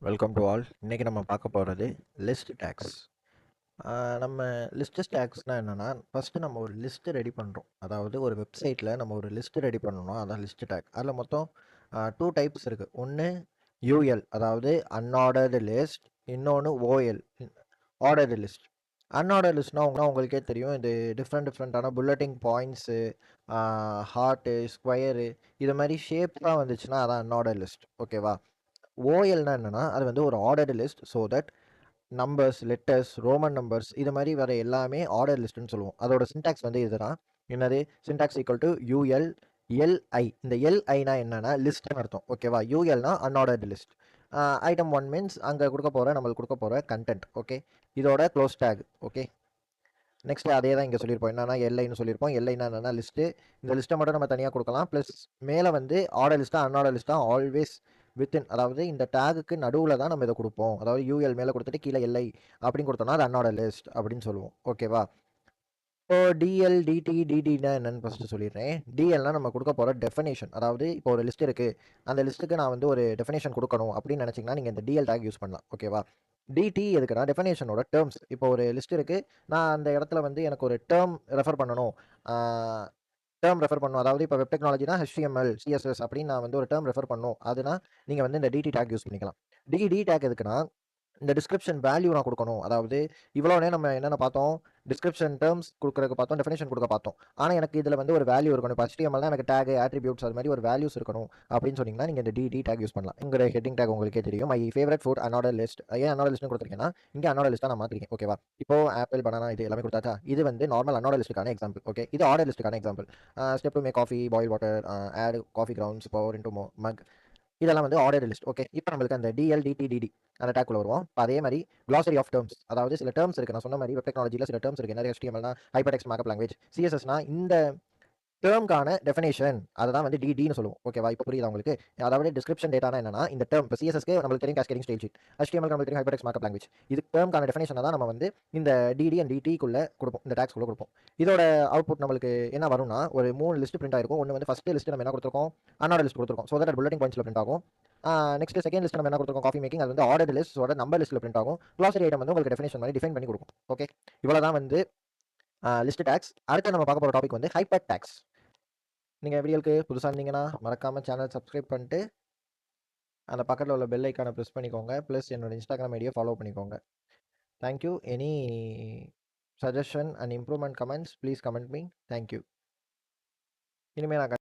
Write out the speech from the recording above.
Welcome to all. இன்றைக்கி நம்ம பார்க்க போகிறது லிஸ்ட் டேக்ஸ். நம்ம லிஸ்ட் டேக்ஸ்னால் என்னென்னா, ஃபஸ்ட்டு நம்ம ஒரு லிஸ்ட்டு ரெடி பண்ணுறோம். அதாவது ஒரு வெப்சைட்டில் நம்ம ஒரு லிஸ்ட்டு ரெடி பண்ணணும், அதான் லிஸ்ட் டேக். அதில் மொத்தம் 2 டைப்ஸ் இருக்குது. ஒன்று யூஎல், அதாவது அன்ஆர்டர்டு லிஸ்ட். இன்னொன்று ஓஎல், ஆர்டர்டு லிஸ்ட். அன்ஆர்டர் லிஸ்ட்னால் உங்களுக்கே தெரியும், இது டிஃப்ரெண்ட்டான புல்லட்டிங் பாயிண்ட்ஸு, ஹார்ட்டு, ஸ்கொயரு, இது மாதிரி ஷேப்லாம் வந்துச்சுன்னா அதான் அன்ஆர்டர் லிஸ்ட். ஓகேவா? ஓஎல்னா என்னன்னா, அது வந்து ஒரு ordered list. So that numbers, letters, Roman numbers இது மாதிரி வர எல்லாமே ஆர்டர் லிஸ்ட்னு சொல்லுவோம். அதோட சின்டாக்ஸ் வந்து இதுதான். என்னது? Syntax equal to U L L I. இந்த எல்ஐனா என்னன்னா லிஸ்ட்னு அர்த்தம். ஓகேவா? யூஎல்னா அன்ஆர்டர்டு லிஸ்ட். ஐட்டம் 1 மீன்ஸ் அங்கே நம்மளுக்கு கொடுக்க போகிற கண்டென்ட். ஓகே, இதோட க்ளோஸ் டேக். ஓகே, நெக்ஸ்ட் அதே தான் இங்கே சொல்லியிருப்போம். என்னன்னா எல்ஐன்னு சொல்லியிருப்போம். எல்ஐனா என்னன்னா லிஸ்ட்டு. இந்த லிஸ்ட்டை மட்டும் நம்ம தனியாக கொடுக்கலாம். ப்ளஸ் மேலே வந்து ஆர்டர் லிஸ்ட்டாக அன்ஆர்டர் லிஸ்ட்டாக ஆல்வேஸ் வித்தின், அதாவது இந்த டேகுக்கு நடுவில் தான் நம்ம இதை கொடுப்போம். அதாவது யூஎல் மேலே கொடுத்துட்டு கீழே எல்ஐ அப்படின்னு கொடுத்தோம்னா அது அன்ஆர்டர் லிஸ்ட் அப்படின்னு சொல்லுவோம். ஓகேவா? இப்போ டிஎல், டிடி, டிடினா என்னன்னு ஃபஸ்ட்டு சொல்லிடுறேன். டிஎல்னா நம்ம கொடுக்க போகிற டெஃபினேஷன். அதாவது இப்போ ஒரு லிஸ்ட் இருக்குது, அந்த லிஸ்ட்டுக்கு நான் வந்து ஒரு டெஃபினேஷன் கொடுக்கணும் அப்படின்னு நினச்சிங்கன்னா நீங்கள் இந்த டிஎல் டேக் யூஸ் பண்ணலாம். ஓகேவா? டிடி எதுக்குன்னா டெஃபினேஷனோட டேர்ம்ஸ். இப்போ ஒரு லிஸ்ட் இருக்குது, நான் அந்த இடத்துல வந்து எனக்கு ஒரு டேர்ம் ரெஃபர் பண்ணணும். அதாவது இப்போ வெப் டெக்னாலஜினா ஹெச்டிஎம்எல், சிஎஸ்எஸ் அப்படின்னு நான் வந்து ஒரு டேர்ம் ரெஃபர் பண்ணணும். அதுனா நீங்கள் வந்து இந்த டிடி டேக் யூஸ் பண்ணிக்கலாம். டிடி டேக் எதுக்குன்னா இந்த டிஸ்கிரிப்ஷன் வேல்யூ நான் கொடுக்கணும். அதாவது இவ்வளோ நேரம் நம்ம என்னென்ன பார்த்தோம், டிஸ்கிரிப்ஷன் டேர்ம்ஸ் கொடுக்குறதுக்கு பார்த்தோம், டெஃபினேஷன் கொடுக்க பார்த்தோம். ஆனால் எனக்கு இதில் வந்து ஒரு வேல்யூ இருக்கணும். இப்போ HTML எனக்கு டேக், ஆட்ரிபியூட்ஸ் அது மாதிரி ஒரு வேல்யூஸ் இருக்கணும் அப்படின்னு சொன்னீங்கன்னா நீங்கள் இந்த டிடி டேக் யூஸ் பண்ணலாம். உங்கள் ஹெட்டிங் டேக் உங்களுக்கே தெரியும். My favourite food unorder list. ஏன் அன்ஆர்டர் லிஸ்ட்னு கொடுத்துருக்கேன்னா இங்கே அன்ஆர்டர் லிஸ்ட்டாக நான் மாற்றிருக்கேன். ஓகேவா? இப்போ ஆப்பிள், பனானா இது எல்லாமே கொடுத்தாச்சா? இது வந்து நார்மல் அன்ஆர்டர் லிஸ்ட்டுக்கான எக்ஸாம்பிள். ஓகே, இது ஆர்டர் லிஸ்ட்டுக்கான example. Step to make coffee, boil water, add coffee grounds, pour into mug, இதெல்லாம் வந்து ஆர்டர் லிஸ்ட். ஓகே, இப்போ நம்மளுக்கு அந்த டிஎல், டிடி, டிடி அந்த டேக்குள்ள வருவோம். இப்போ அதே மாதிரி glossary ஆஃப் டேர்ம்ஸ், அதாவது சில டேர்ம்ஸ் இருக்குது. நான் சொன்ன மாதிரி வெப் டெக்னாலஜியில் சில டேர்ம்ஸ் இருக்குது. நிறைய HTMLனா ஹைப்பர் டெக்ஸ்ட் மார்க்அப் லாங்குவேஜ், சிஎஸ்எஸ்னா இந்த டேர்ம்கான டெஃபினேஷன், அததான் வந்து டிடின்னு சொல்லுவோம். ஓகேவா? இப்போ புரியுதா உங்களுக்கு? அதாவது டிஸ்கிரிப்ஷன் டேட்டானா என்னன்னா இந்த டேர்ம். இப்போ சிஎஸ்எஸ்க்கு நம்மளுக்கு தெரியும் கேஸ்கேடிங் ஸ்டைல் ஷீட், HTML நம்மளுக்கு தெரியும் ஹைப்பர் டெக்ஸ்ட் மார்க்அப் லாங்குவேஜ். இது டேர்ம்கான டெஃபினேஷனை தான் நம்ம வந்து இந்த டிடி அண்ட் டிடிக்குள்ளே கொடுப்போம், இந்த டேக்ஸ்குள்ளே கொடுப்போம். இதோட அவுட்புட் நம்மளுக்கு என்ன வரும்னா ஒரு 3 லிஸ்ட் பிரிண்ட் ஆயிருக்கும். ஒன்று வந்து ஃபர்ஸ்ட் லிஸ்ட் நம்ம என்ன கொடுத்துருக்கோம், அன்ஆர்டர் லிஸ்ட் கொடுத்துருக்கோம். ஸோ தட் புல்லட்டிங் பாயிண்ட்ஸில் பிரிண்ட் ஆகும். நெக்ஸ்ட் செகண்ட் லிஸ்ட் நம்ம என்ன கொடுத்துருக்கோம், காஃபி மேக்கிங், அது வந்து ஆர்டர் லிஸ்ட்டோட நம்பர் லிஸ்ட்டில் பிரிண்ட் ஆகும். glossary ஐட்டம் வந்து உங்களுக்கு டெஃபினேஷன் மாதிரி டிஃபைன் பண்ணி கொடுக்கும். ஓகே, இவ்வளோ தான் வந்து லிஸ்ட் டேக்ஸ். அடுத்து நம்ம பார்க்க போகிற டாபிக் வந்து ஹைப்பர் டேக்ஸ். நீங்கள் வீடியோக்கு புதுசாக இருந்தீங்கன்னா மறக்காமல் சேனல் சப்ஸ்கிரைப் பண்ணிட்டு அந்த பக்கத்தில் உள்ள பெல் ஐக்கானை ப்ரெஸ் பண்ணிக்கோங்க. ப்ளஸ் என்னோட இன்ஸ்டாகிராம் ஐடியை ஃபாலோ பண்ணிக்கோங்க. Thank you. Any suggestion and improvement comments please comment me. Thank you. இனிமேல் நான்